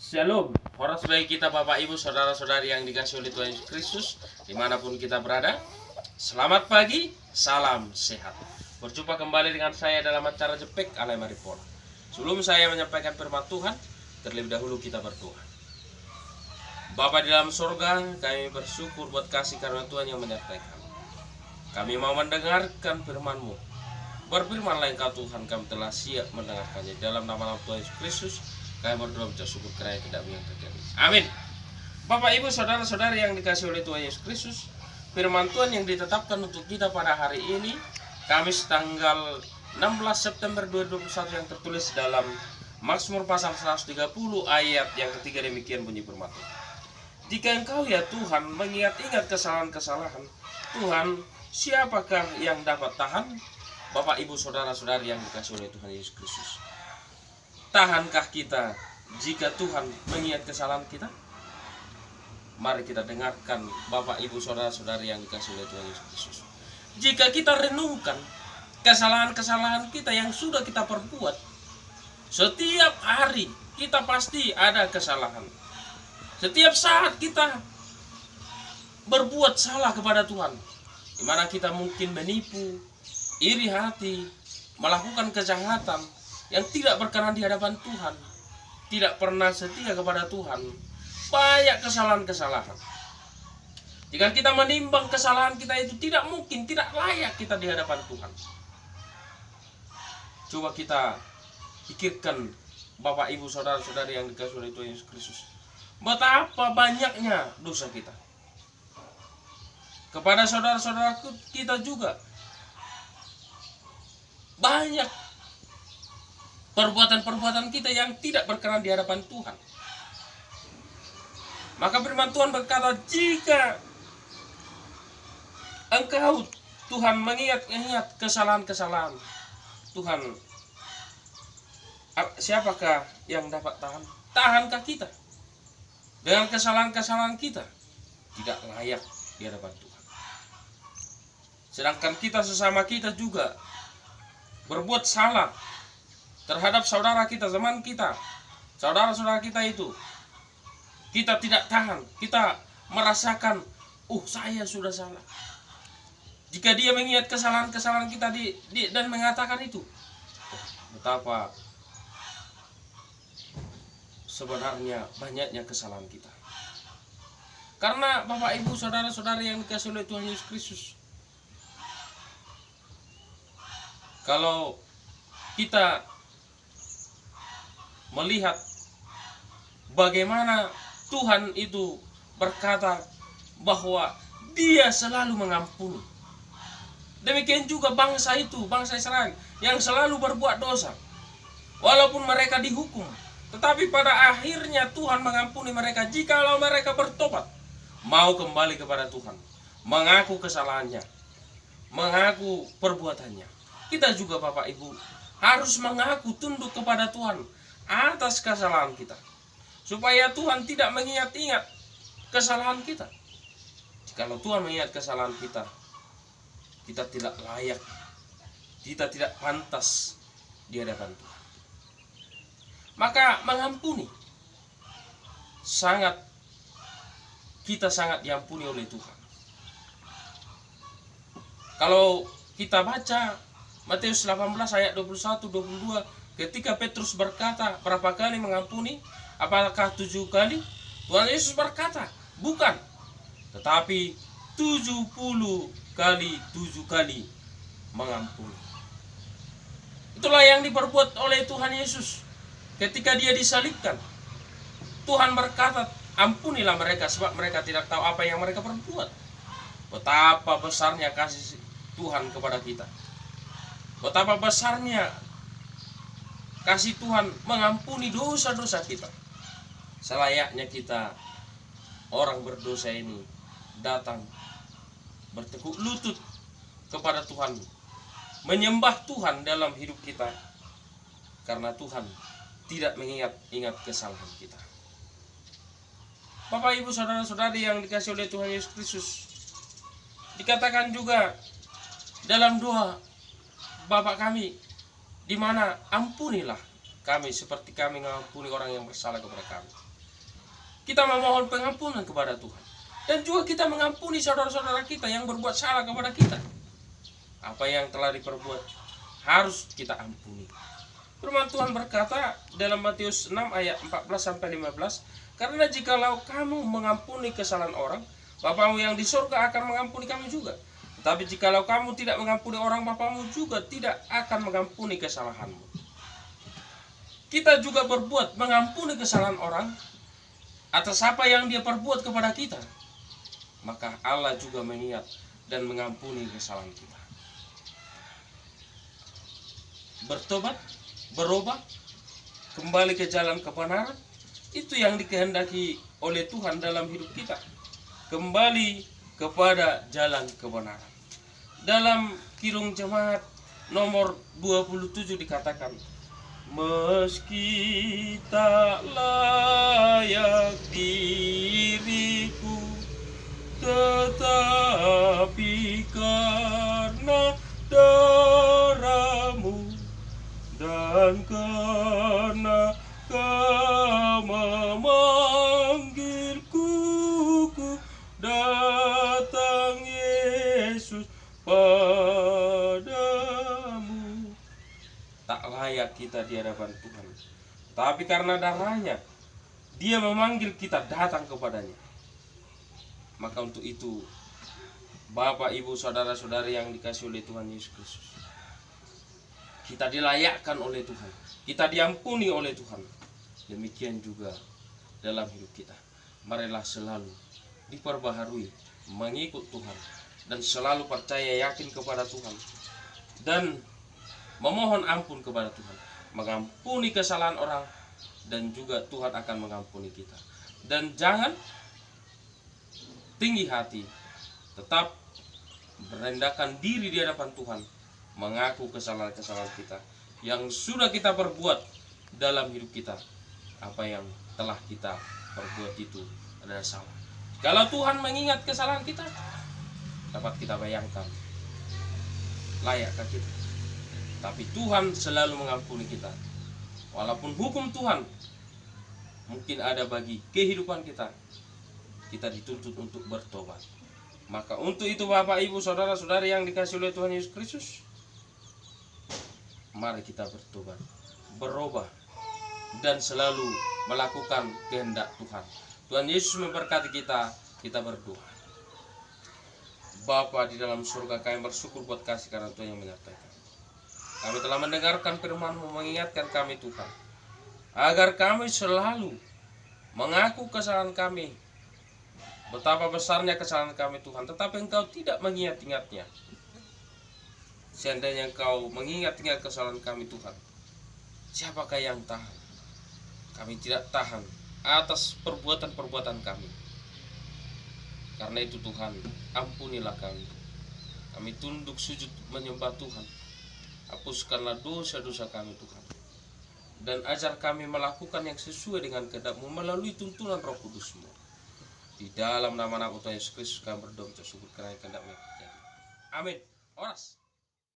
Shalom, horas bagi kita Bapak Ibu Saudara-saudari yang dikasih oleh Tuhan Yesus Kristus dimanapun kita berada. Selamat pagi, salam sehat. Berjumpa kembali dengan saya dalam acara Jepek Alay Maripola. Sebelum saya menyampaikan firman Tuhan, terlebih dahulu kita berdoa. Bapa di dalam surga, kami bersyukur buat kasih karunia Tuhan yang menyertai kami. Kami mau mendengarkan firman-Mu. Berfirmanlah Engkau Tuhan, kami telah siap mendengarkannya. Dalam nama Tuhan Yesus Kristus kami berdoa mengucap syukur karena tidak yang terjadi. Amin. Bapak Ibu Saudara-saudari yang dikasih oleh Tuhan Yesus Kristus, firman Tuhan yang ditetapkan untuk kita pada hari ini, Kamis tanggal 16 September 2021 yang tertulis dalam Mazmur pasal 130 ayat yang ketiga, demikian bunyi firman Tuhan. Jika Engkau ya Tuhan mengingat-ingat kesalahan-kesalahan, Tuhan, siapakah yang dapat tahan? Bapak Ibu Saudara-saudari yang dikasih oleh Tuhan Yesus Kristus, tahankah kita jika Tuhan mengingat kesalahan kita? Mari kita dengarkan Bapak Ibu Saudara-saudari yang dikasih oleh Tuhan Yesus Kristus. Jika kita renungkan kesalahan-kesalahan kita yang sudah kita perbuat, setiap hari kita pasti ada kesalahan. Setiap saat kita berbuat salah kepada Tuhan, di mana kita mungkin menipu, iri hati, melakukan kejahatan yang tidak berkenan di hadapan Tuhan, tidak pernah setia kepada Tuhan, banyak kesalahan-kesalahan. Jika kita menimbang kesalahan kita itu tidak mungkin, tidak layak kita di hadapan Tuhan. Coba kita pikirkan Bapak Ibu Saudara-saudari yang dikasih oleh Tuhan Yesus Kristus, betapa banyaknya dosa kita. Kepada saudara-saudara kita juga banyak perbuatan-perbuatan kita yang tidak berkenan di hadapan Tuhan. Maka firman Tuhan berkata, jika engkau Tuhan mengingat-ingat kesalahan-kesalahan, Tuhan, siapakah yang dapat tahan? Tahankah kita dengan kesalahan-kesalahan kita? Tidak layak di hadapan Tuhan. Sedangkan kita sesama kita juga berbuat salah terhadap saudara kita, teman kita, saudara-saudara kita itu, kita tidak tahan, kita merasakan, saya sudah salah. Jika dia mengingat kesalahan-kesalahan kita dan mengatakan itu, betapa sebenarnya banyaknya kesalahan kita. Karena Bapak Ibu Saudara-saudari yang dikasih oleh Tuhan Yesus Kristus, kalau kita melihat bagaimana Tuhan itu berkata bahwa Dia selalu mengampuni. Demikian juga bangsa itu, bangsa Israel yang selalu berbuat dosa, walaupun mereka dihukum, tetapi pada akhirnya Tuhan mengampuni mereka jikalau mereka bertobat, mau kembali kepada Tuhan, mengaku kesalahannya, mengaku perbuatannya. Kita juga Bapak Ibu harus mengaku tunduk kepada Tuhan atas kesalahan kita, supaya Tuhan tidak mengingat-ingat kesalahan kita. Jikalau Tuhan mengingat kesalahan kita, kita tidak layak, kita tidak pantas di hadapan Tuhan. Maka mengampuni, kita sangat diampuni oleh Tuhan. Kalau kita baca Matius 18 ayat 21-22, ketika Petrus berkata, berapa kali mengampuni? Apakah 7 kali? Tuhan Yesus berkata, bukan, tetapi 70 kali 7 kali mengampuni. Itulah yang diperbuat oleh Tuhan Yesus ketika Dia disalibkan. Tuhan berkata, ampunilah mereka sebab mereka tidak tahu apa yang mereka perbuat. Betapa besarnya kasih Tuhan kepada kita, betapa besarnya kasih Tuhan mengampuni dosa-dosa kita. Selayaknya kita, orang berdosa ini, datang bertekuk lutut kepada Tuhan, menyembah Tuhan dalam hidup kita, karena Tuhan tidak mengingat-ingat kesalahan kita. Bapak Ibu Saudara-saudari yang dikasih oleh Tuhan Yesus Kristus, dikatakan juga dalam doa Bapa kami, di mana ampunilah kami seperti kami mengampuni orang yang bersalah kepada kami. kita memohon pengampunan kepada Tuhan. Dan juga kita mengampuni saudara-saudara kita yang berbuat salah kepada kita. Apa yang telah diperbuat harus kita ampuni. Firman Tuhan berkata dalam Matius 6 ayat 14-15, karena jikalau kamu mengampuni kesalahan orang, Bapamu yang di surga akan mengampuni kamu juga. Tetapi jikalau kamu tidak mengampuni orang, Bapamu juga tidak akan mengampuni kesalahanmu. Kita juga berbuat mengampuni kesalahan orang atas apa yang dia perbuat kepada kita. Maka Allah juga mengingat dan mengampuni kesalahan kita. Bertobat, berubah, kembali ke jalan kebenaran, itu yang dikehendaki oleh Tuhan dalam hidup kita. Kembali kepada jalan kebenaran. Dalam Kirung Jemaat nomor 27 dikatakan, meski tak layak diriku, tetapi karena darahmu dan karena kau memanggilku, ku datang Yesus padamu. Tak layak kita di hadapan Tuhan, tapi karena darahnya Dia memanggil kita datang kepadanya. Maka untuk itu, Bapak, Ibu, saudara-saudari yang dikasihi oleh Tuhan Yesus Kristus, kita dilayakkan oleh Tuhan, kita diampuni oleh Tuhan. Demikian juga dalam hidup kita. Marilah selalu diperbaharui, mengikut Tuhan, dan selalu percaya yakin kepada Tuhan, dan memohon ampun kepada Tuhan, mengampuni kesalahan orang, dan juga Tuhan akan mengampuni kita. Dan jangan tinggi hati, tetap merendahkan diri di hadapan Tuhan, mengaku kesalahan-kesalahan kita yang sudah kita perbuat dalam hidup kita. Apa yang telah kita perbuat itu adalah salah. Kalau Tuhan mengingat kesalahan kita, dapat kita bayangkan, layakkah kita? Tapi Tuhan selalu mengampuni kita. Walaupun hukum Tuhan mungkin ada bagi kehidupan kita, kita dituntut untuk bertobat. Maka untuk itu Bapak, Ibu, saudara-saudari yang dikasihi oleh Tuhan Yesus Kristus, mari kita bertobat, berubah, dan selalu melakukan kehendak Tuhan. Tuhan Yesus memberkati kita. Kita berdoa. Bapa di dalam surga, kami bersyukur buat kasih karena Tuhan yang menyertai kami. Kami telah mendengarkan firman-Mu, mengingatkan kami Tuhan, agar kami selalu mengaku kesalahan kami. Betapa besarnya kesalahan kami Tuhan, tetapi Engkau tidak mengingat-ingatnya. Seandainya Engkau mengingat-ingat kesalahan kami Tuhan, siapakah yang tahan? Kami tidak tahan atas perbuatan-perbuatan kami. Karena itu Tuhan, ampunilah kami. Kami tunduk sujud menyembah Tuhan. Hapuskanlah dosa-dosa kami Tuhan, dan ajar kami melakukan yang sesuai dengan kehendak-Mu melalui tuntunan Roh Kudus-Mu. Di dalam nama Tuhan Yesus Kristus kami berdoa, syukur karena kehendak-Mu. Amin. Oras.